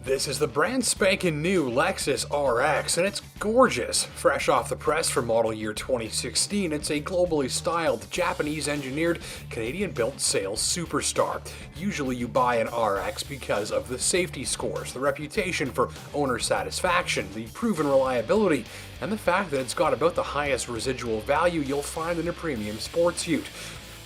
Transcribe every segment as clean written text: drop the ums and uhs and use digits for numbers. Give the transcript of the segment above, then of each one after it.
This is the brand spanking new Lexus RX, and it's gorgeous. Fresh off the press for model year 2016, it's a globally styled, Japanese-engineered, Canadian-built sales superstar. Usually you buy an RX because of the safety scores, the reputation for owner satisfaction, the proven reliability, and the fact that it's got about the highest residual value you'll find in a premium sports ute.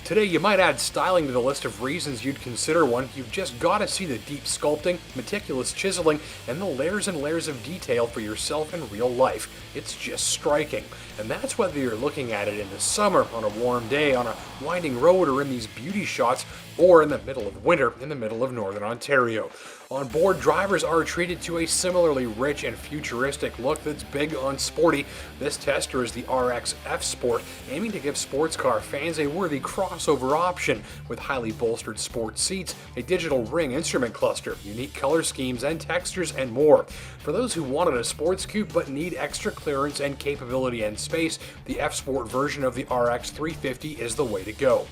Today, you might add styling to the list of reasons you'd consider one. You've just got to see the deep sculpting, meticulous chiseling, and the layers and layers of detail for yourself in real life. It's just striking. And that's whether you're looking at it in the summer, on a warm day, on a winding road, or in these beauty shots, or in the middle of winter in the middle of northern Ontario. On board, drivers are treated to a similarly rich and futuristic look that's big on sporty. This tester is the RX F Sport, aiming to give sports car fans a worthy crossover option with highly bolstered sports seats, a digital ring instrument cluster, unique color schemes and textures, and more. For those who wanted a sports coupe but need extra clearance and capability and space, the F Sport version of the RX 350 is the way to go.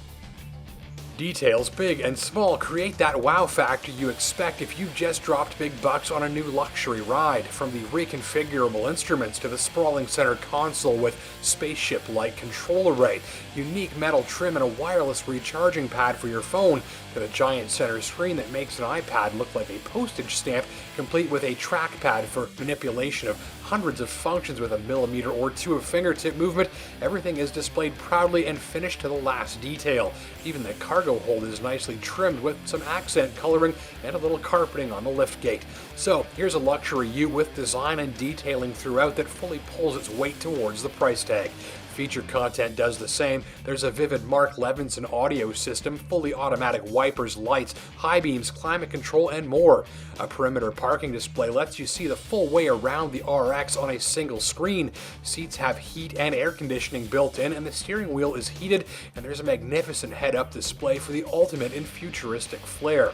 Details, big and small, create that wow factor you expect if you've just dropped big bucks on a new luxury ride. From the reconfigurable instruments to the sprawling center console with spaceship-like control array, unique metal trim and a wireless recharging pad for your phone, to the giant center screen that makes an iPad look like a postage stamp, complete with a trackpad for manipulation of hundreds of functions with a millimeter or two of fingertip movement. Everything is displayed proudly and finished to the last detail. Even the cargo hold is nicely trimmed with some accent coloring and a little carpeting on the liftgate. So here's a luxury ute with design and detailing throughout that fully pulls its weight towards the price tag. Feature content does the same. There's a vivid Mark Levinson audio system, fully automatic wipers, lights, high beams, climate control, and more. A perimeter parking display lets you see the full way around the RX on a single screen. Seats have heat and air conditioning built in, and the steering wheel is heated, and there's a magnificent head-up display for the ultimate in futuristic flair.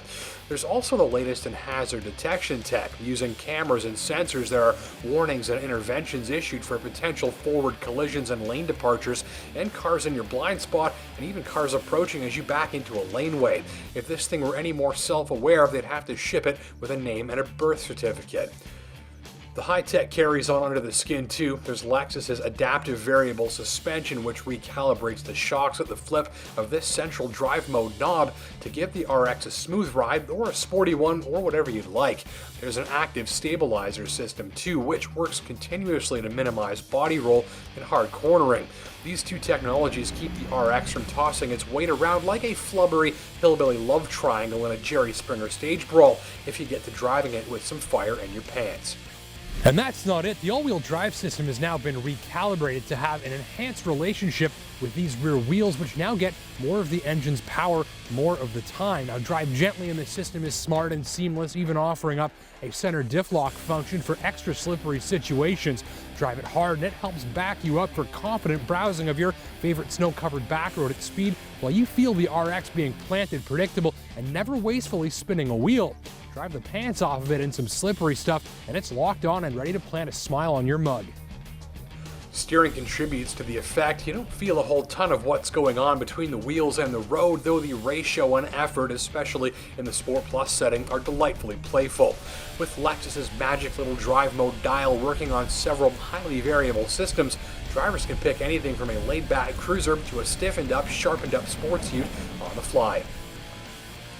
There's also the latest in hazard detection tech. Using cameras and sensors, there are warnings and interventions issued for potential forward collisions and lane departures, and cars in your blind spot, and even cars approaching as you back into a laneway. If this thing were any more self-aware, they'd have to ship it with a name and a birth certificate. The high-tech carries on under the skin too. There's Lexus's adaptive variable suspension, which recalibrates the shocks at the flip of this central drive mode knob to give the RX a smooth ride or a sporty one, or whatever you'd like. There's an active stabilizer system too, which works continuously to minimize body roll and hard cornering. These two technologies keep the RX from tossing its weight around like a flubbery hillbilly love triangle in a Jerry Springer stage brawl if you get to driving it with some fire in your pants. And that's not it. The all-wheel drive system has now been recalibrated to have an enhanced relationship with these rear wheels, which now get more of the engine's power more of the time. Now, drive gently, and the system is smart and seamless, even offering up a center diff lock function for extra slippery situations. Drive it hard, and it helps back you up for confident browsing of your favorite snow-covered back road at speed, while you feel the RX being planted, predictable, and never wastefully spinning a wheel. Drive the pants off of it in some slippery stuff, and it's locked on and ready to plant a smile on your mug. Steering contributes to the effect. You don't feel a whole ton of what's going on between the wheels and the road, though the ratio and effort, especially in the Sport Plus setting, are delightfully playful. With Lexus's magic little drive mode dial working on several highly variable systems, drivers can pick anything from a laid-back cruiser to a stiffened-up, sharpened-up sports ute on the fly.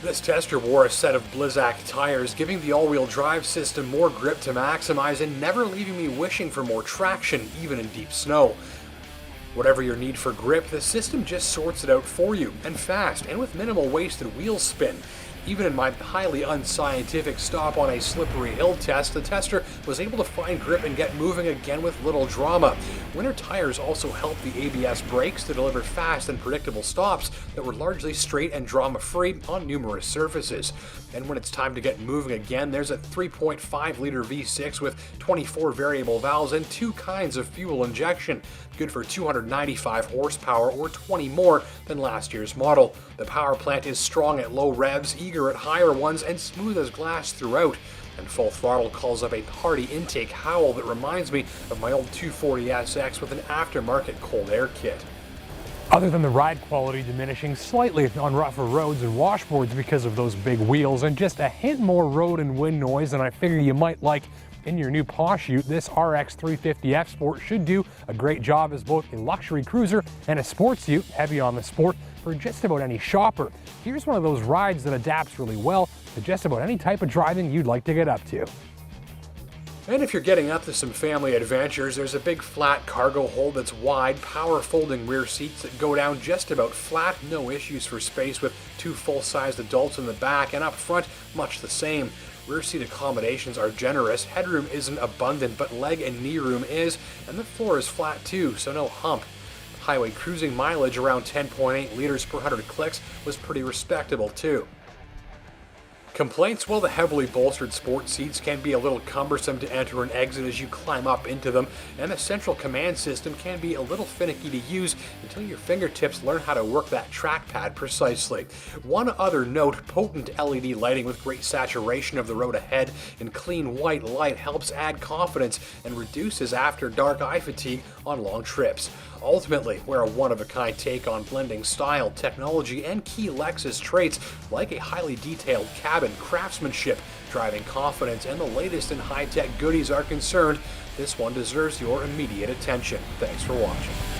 This tester wore a set of Blizzak tires, giving the all-wheel drive system more grip to maximize and never leaving me wishing for more traction, even in deep snow. Whatever your need for grip, the system just sorts it out for you, and fast, and with minimal wasted wheel spin. Even in my highly unscientific stop on a slippery hill test, the tester was able to find grip and get moving again with little drama. Winter tires also helped the ABS brakes to deliver fast and predictable stops that were largely straight and drama-free on numerous surfaces. And when it's time to get moving again, there's a 3.5-liter V6 with 24 variable valves and two kinds of fuel injection, good for 295 horsepower or 20 more than last year's model. The power plant is strong at low revs, eager at higher ones, and smooth as glass throughout. And full throttle calls up a hearty intake howl that reminds me of my old 240SX with an aftermarket cold air kit. Other than the ride quality diminishing slightly on rougher roads and washboards because of those big wheels, and just a hint more road and wind noise than I figure you might like in your new posh ute, this RX 350 F Sport should do a great job as both a luxury cruiser and a sports ute, heavy on the sport, for just about any shopper. Here's one of those rides that adapts really well to just about any type of driving you'd like to get up to. And if you're getting up to some family adventures, there's a big flat cargo hold that's wide, power folding rear seats that go down just about flat, no issues for space with 2 full-sized adults in the back, and up front, much the same. Rear seat accommodations are generous, headroom isn't abundant, but leg and knee room is, and the floor is flat too, so no hump. Highway cruising mileage around 10.8 liters per 100 clicks was pretty respectable too. Complaints? Well, the heavily bolstered sport seats can be a little cumbersome to enter and exit as you climb up into them, and the central command system can be a little finicky to use until your fingertips learn how to work that trackpad precisely. One other note, potent LED lighting with great saturation of the road ahead and clean white light helps add confidence and reduces after dark eye fatigue on long trips. Ultimately, we're a one-of-a-kind take on blending style, technology, and key Lexus traits like a highly detailed cabin, craftsmanship, driving confidence, and the latest in high-tech goodies are concerned. This one deserves your immediate attention. Thanks for watching.